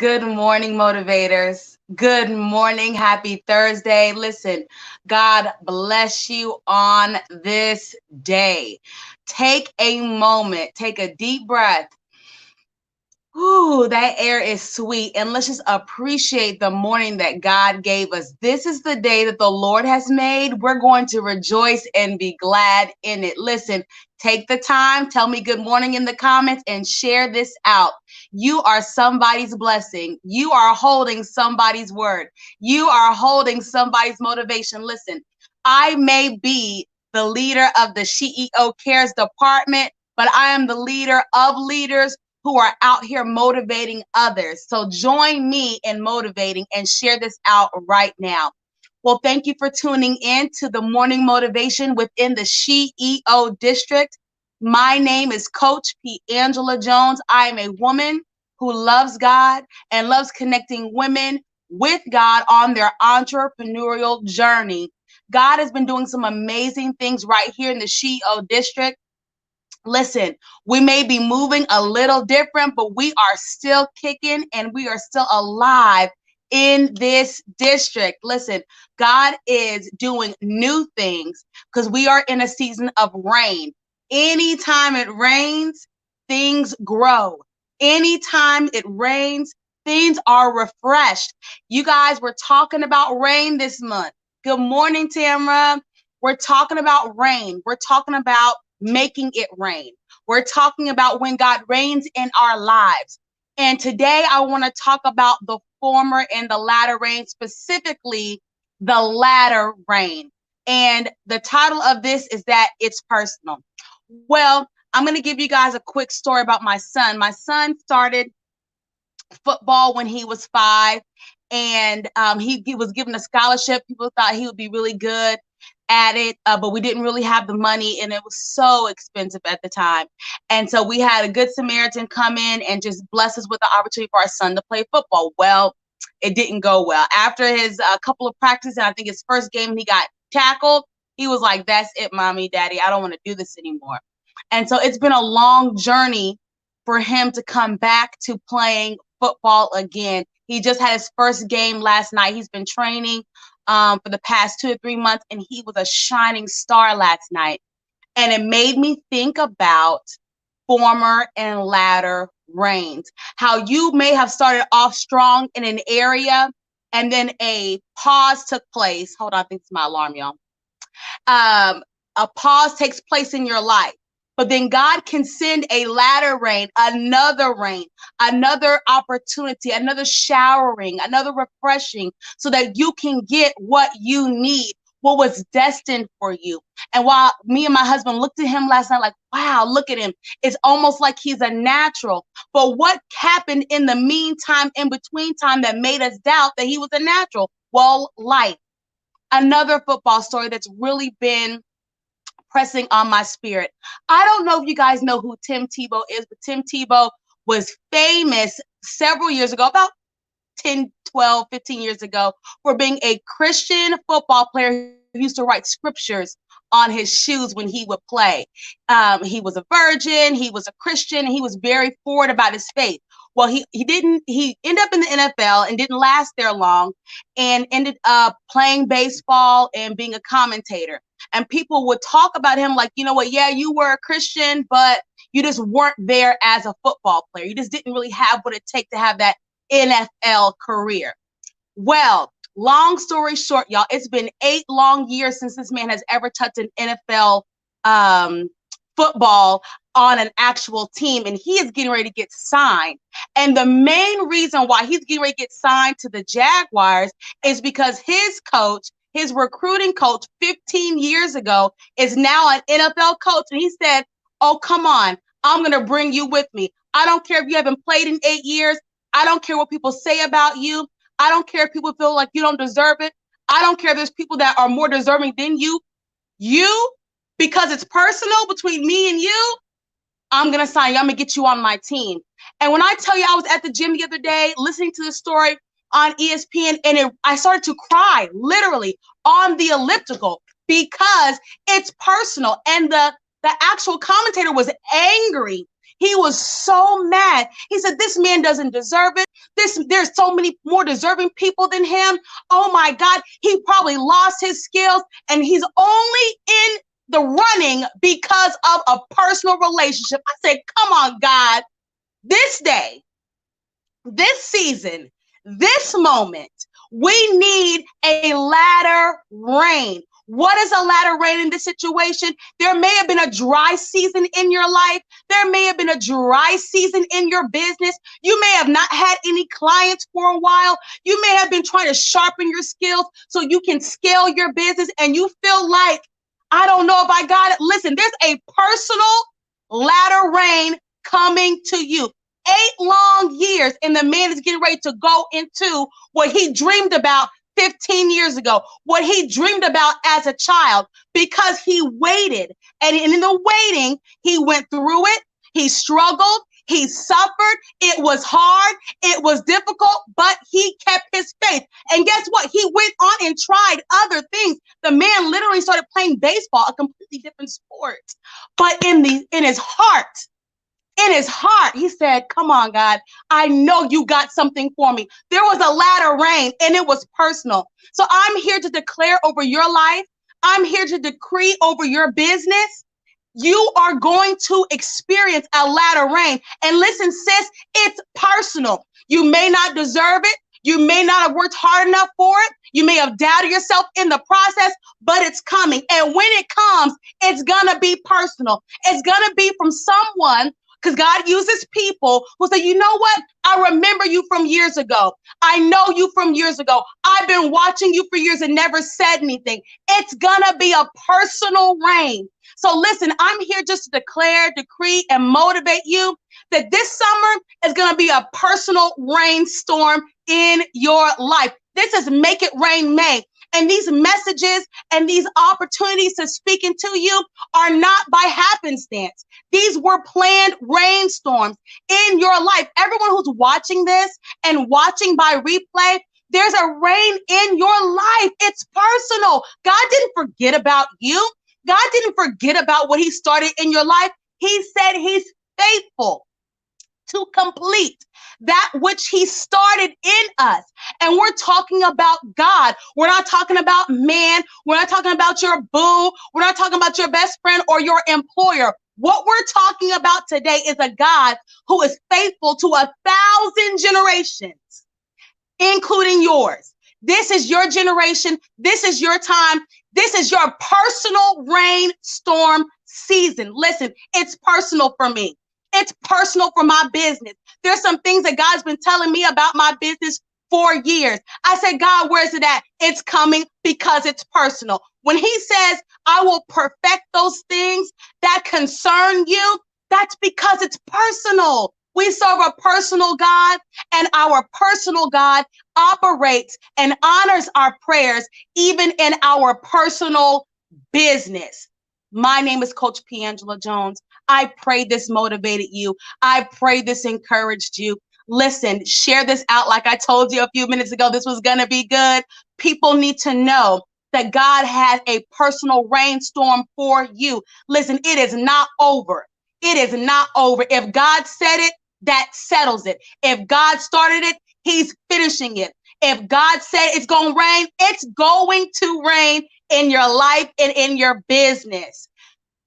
Good morning, motivators. Good morning. Happy Thursday. Listen, God bless you on this day. Take a moment, take a deep breath. Ooh, that air is sweet. And let's just appreciate the morning that God gave us. This is the day that the Lord has made. We're going to rejoice and be glad in it. Listen, take the time, tell me good morning in the comments, and share this out. You are somebody's blessing. You are holding somebody's word. You are holding somebody's motivation. Listen, I may be the leader of the SHEEO C.A.R.E.S department, but I am the leader of leaders who are out here motivating others. So join me in motivating and share this out right now. Well, thank you for tuning in to the morning motivation within the SHEEO district. My name is Coach P. Angela Jones. I am a woman who loves God and loves connecting women with God on their entrepreneurial journey. God has been doing some amazing things right here in the SHEEO district. Listen, we may be moving a little different, but we are still kicking and we are still alive in this district. Listen, God is doing new things because we are in a season of rain. Anytime it rains, things grow. Anytime it rains, things are refreshed. You guys, we're talking about rain this month. Good morning, Tamra. We're talking about rain. We're talking about making it rain. We're talking about when God reigns in our lives. And today I want to talk about the former and the latter rain, specifically the latter rain. And the title of this is that it's personal. Well, I'm going to give you guys a quick story about my son. My son started football when he was 5, and he was given a scholarship. People thought he would be really good at it, but we didn't really have the money, and it was so expensive at the time. And so we had a good Samaritan come in and just bless us with the opportunity for our son to play football. Well, it didn't go well. After his couple of practices, and I think his first game, he got tackled. He was like, "That's it, mommy, daddy. I don't want to do this anymore." And so it's been a long journey for him to come back to playing football again. He just had his first game last night. He's been training for the past 2 or 3 months, and he was a shining star last night. And it made me think about former and latter rains. How you may have started off strong in an area, and then a pause took place. Hold on, I think it's my alarm, y'all. A pause takes place in your life. But then God can send a latter rain, another opportunity, another showering, another refreshing, so that you can get what you need, what was destined for you. And while me and my husband looked at him last night like, wow, look at him. It's almost like he's a natural. But what happened in the meantime, in between time, that made us doubt that he was a natural? Well, life. Another football story that's really been pressing on my spirit. I don't know if you guys know who Tim Tebow is, but Tim Tebow was famous several years ago, about 10, 12, 15 years ago, for being a Christian football player who used to write scriptures on his shoes when he would play. He was a virgin, he was a Christian, and he was very forward about his faith. Well, he ended up in the NFL and didn't last there long, and ended up playing baseball and being a commentator. And people would talk about him like, you know what, yeah, you were a Christian, but you just weren't there as a football player. You just didn't really have what it takes to have that NFL career. Well, long story short, y'all, it's been 8 long years since this man has ever touched an NFL football on an actual team, and he is getting ready to get signed. And the main reason why he's getting ready to get signed to the Jaguars is because his coach, his recruiting coach 15 years ago, is now an NFL coach. And he said, oh, come on, I'm going to bring you with me. I don't care if you haven't played in 8 years. I don't care what people say about you. I don't care if people feel like you don't deserve it. I don't care if there's people that are more deserving than you. Because it's personal between me and you, I'm going to sign you. I'm going to get you on my team. And when I tell you, I was at the gym the other day listening to this story on ESPN, and I started to cry, literally, on the elliptical, because it's personal. And the actual commentator was angry. He was so mad. He said, this man doesn't deserve it. There's so many more deserving people than him. Oh my God, he probably lost his skills and he's only in the running because of a personal relationship. I said, come on, God, this day, this season, this moment, we need a latter rain. What is a latter rain in this situation? There may have been a dry season in your life. There may have been a dry season in your business. You may have not had any clients for a while. You may have been trying to sharpen your skills so you can scale your business and you feel like, I don't know if I got it. Listen, there's a personal latter rain coming to you. 8 long years, and the man is getting ready to go into what he dreamed about 15 years ago, what he dreamed about as a child, because he waited. And in the waiting, he went through it. He struggled. He suffered. It was hard. It was difficult, but he kept his faith. And guess what? He went on and tried other things. The man literally started playing baseball, a completely different sport. But in his heart, he said, come on, God, I know you got something for me. There was a latter rain and it was personal. So I'm here to declare over your life. I'm here to decree over your business. You are going to experience a latter rain. And listen, sis, it's personal. You may not deserve it. You may not have worked hard enough for it. You may have doubted yourself in the process, but it's coming. And when it comes, it's going to be personal. It's going to be from someone, because God uses people who say, you know what? I remember you from years ago. I know you from years ago. I've been watching you for years and never said anything. It's going to be a personal rain. So listen, I'm here just to declare, decree, and motivate you that this summer is going to be a personal rainstorm in your life. This is Make It Rain May. And these messages and these opportunities to speak into you are not by happenstance. These were planned rainstorms in your life. Everyone who's watching this and watching by replay, there's a rain in your life. It's personal. God didn't forget about you. God didn't forget about what he started in your life. He said he's faithful to complete that which he started in us. And we're talking about God. We're not talking about man. We're not talking about your boo. We're not talking about your best friend or your employer. What we're talking about today is a God who is faithful to 1,000 generations, including yours. This is your generation. This is your time. This is your personal rainstorm season. Listen, it's personal for me. It's personal for my business. There's some things that God's been telling me about my business for years. I said, God, where's it at? It's coming because it's personal. When he says, I will perfect those things that concern you, that's because it's personal. We serve a personal God, and our personal God operates and honors our prayers even in our personal business. My name is Coach P. Angela Jones. I pray this motivated you. I pray this encouraged you. Listen, share this out. Like I told you a few minutes ago, this was going to be good. People need to know that God has a personal rainstorm for you. Listen, it is not over. It is not over. If God said it, that settles it. If God started it, he's finishing it. If God said it's going to rain, it's going to rain in your life and in your business.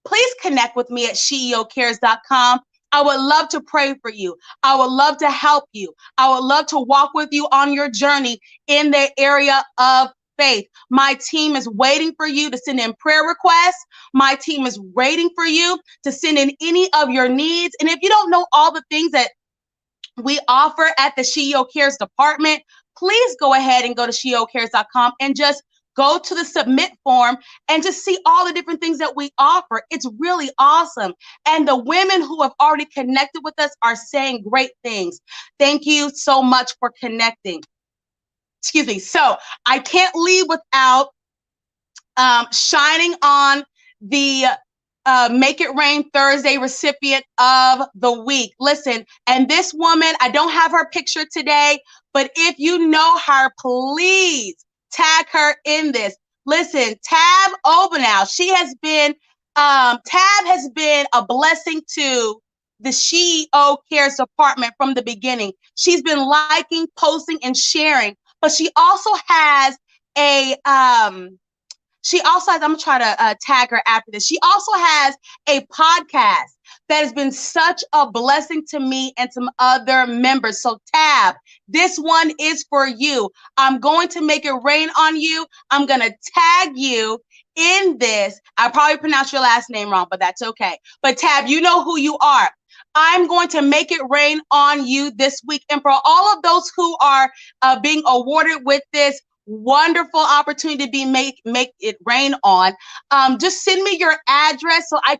Please connect with me at SHEEO C.A.R.E.S.com. I would love to pray for you. I would love to help you. I would love to walk with you on your journey in the area of faith. My team is waiting for you to send in prayer requests. My team is waiting for you to send in any of your needs. And if you don't know all the things that we offer at the SHEEO C.A.R.E.S department, please go ahead and go to SHEEO C.A.R.E.S.com and just go to the submit form and just see all the different things that we offer. It's really awesome. And the women who have already connected with us are saying great things. Thank you so much for connecting. Excuse me. So I can't leave without shining on the Make It Rain Thursday recipient of the week. Listen, and this woman, I don't have her picture today, but if you know her, please tag her in this. Listen, Tab Obanow, Tab has been a blessing to the SHEEO C.A.R.E.S department from the beginning. She's been liking, posting, and sharing, but she also has a she also has, I'm gonna try to tag her after this. She also has a podcast that has been such a blessing to me and some other members. So, Tab, this one is for you. I'm going to make it rain on you. I'm gonna tag you in this. I probably pronounced your last name wrong, but that's okay. But, Tab, you know who you are. I'm going to make it rain on you this week. And for all of those who are being awarded with this wonderful opportunity to be make it rain on, just send me your address so I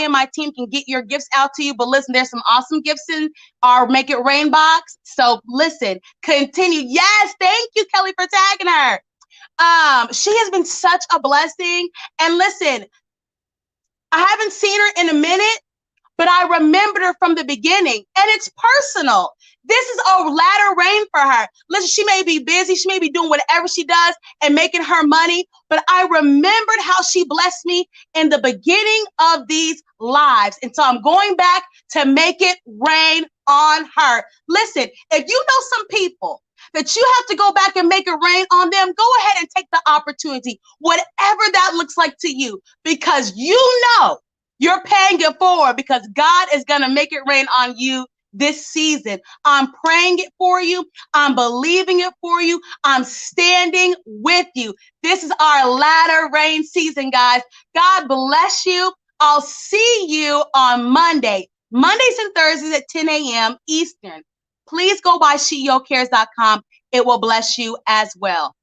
and my team can get your gifts out to you. But listen, there's some awesome gifts in our Make It Rain box. So listen, continue. Yes, thank you, Kelly, for tagging her. She has been such a blessing. And listen, I haven't seen her in a minute, but I remembered her from the beginning, and it's personal. This is a latter rain for her. Listen, she may be busy, she may be doing whatever she does and making her money, but I remembered how she blessed me in the beginning of these lives. And so I'm going back to make it rain on her. Listen, if you know some people that you have to go back and make it rain on them, go ahead and take the opportunity, whatever that looks like to you, because you know you're paying it forward, because God is going to make it rain on you this season. I'm praying it for you. I'm believing it for you. I'm standing with you. This is our latter rain season, guys. God bless you. I'll see you on Monday. Mondays and Thursdays at 10 a.m. Eastern. Please go by SheEOCares.com. It will bless you as well.